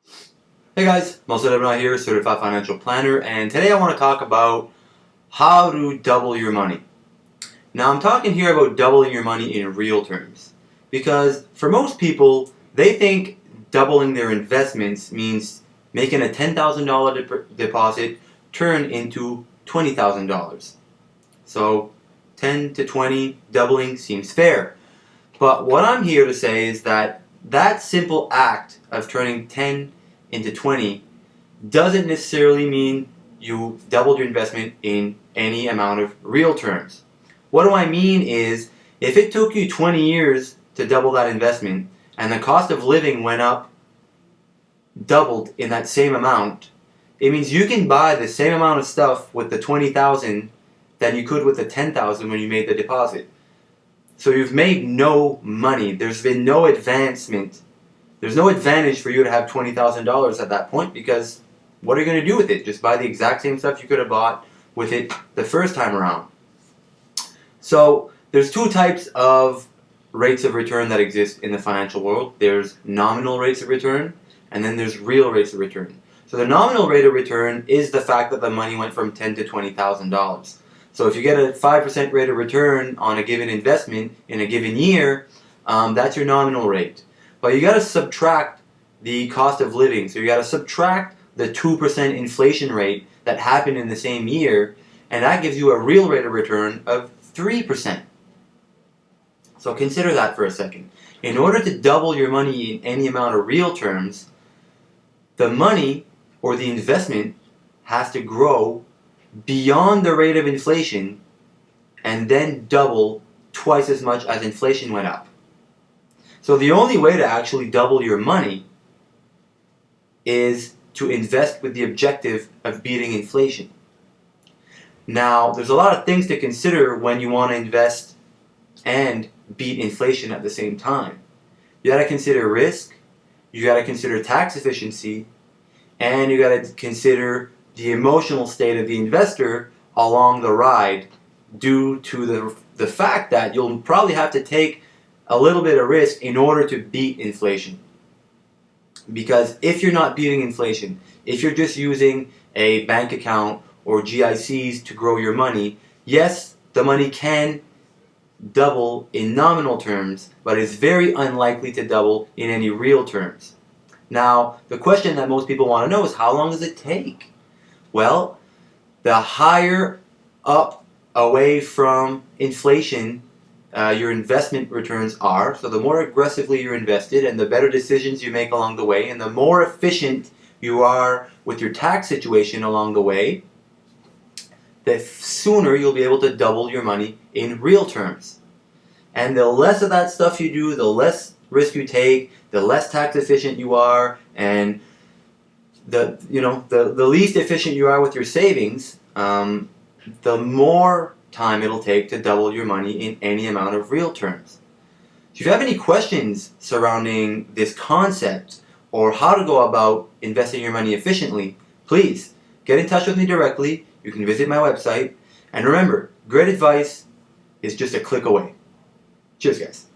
Hey guys, Mo Lebron here, Certified Financial Planner, and today I want to talk about how to double your money. Now I'm talking here about doubling your money in real terms, because for most people, they think doubling their investments means making a $10,000 deposit turn into $20,000. So 10 to 20, doubling seems fair. But what I'm here to say is that that simple act of turning 10 into 20 doesn't necessarily mean you doubled your investment in any amount of real terms. What do I mean is, if it took you 20 years to double that investment and the cost of living went up, doubled in that same amount, it means you can buy the same amount of stuff with the 20,000 than you could with the 10,000 when you made the deposit. So you've made no money. There's been no advancement. There's no advantage for you to have $20,000 at that point, because what are you going to do with it? Just buy the exact same stuff you could have bought with it the first time around. So there's two types of rates of return that exist in the financial world. There's nominal rates of return, and then there's real rates of return. So the nominal rate of return is the fact that the money went from $10,000 to $20,000. So if you get a 5% rate of return on a given investment in a given year, that's your nominal rate. But you got to subtract the cost of living. So you got to subtract the 2% inflation rate that happened in the same year, and that gives you a real rate of return of 3%. So consider that for a second. In order to double your money in any amount of real terms, the money or the investment has to grow beyond the rate of inflation and then double twice as much as inflation went up. So the only way to actually double your money is to invest with the objective of beating inflation. Now, there's a lot of things to consider when you want to invest and beat inflation at the same time. You got to consider risk, you got to consider tax efficiency, and you got to consider the emotional state of the investor along the ride, due to the fact that you'll probably have to take a little bit of risk in order to beat inflation. Because if you're not beating inflation, if you're just using a bank account or GICs to grow your money, yes, the money can double in nominal terms, but it's very unlikely to double in any real terms. Now, the question that most people want to know is, how long does it take? Well, the higher up away from inflation your investment returns are, so the more aggressively you're invested and the better decisions you make along the way, and the more efficient you are with your tax situation along the way, the sooner you'll be able to double your money in real terms. And the less of that stuff you do, the less risk you take, the less tax efficient you are, and the least efficient you are with your savings, the more time it'll take to double your money in any amount of real terms. If you have any questions surrounding this concept or how to go about investing your money efficiently, please get in touch with me directly. You can visit my website. And remember, great advice is just a click away. Cheers, guys.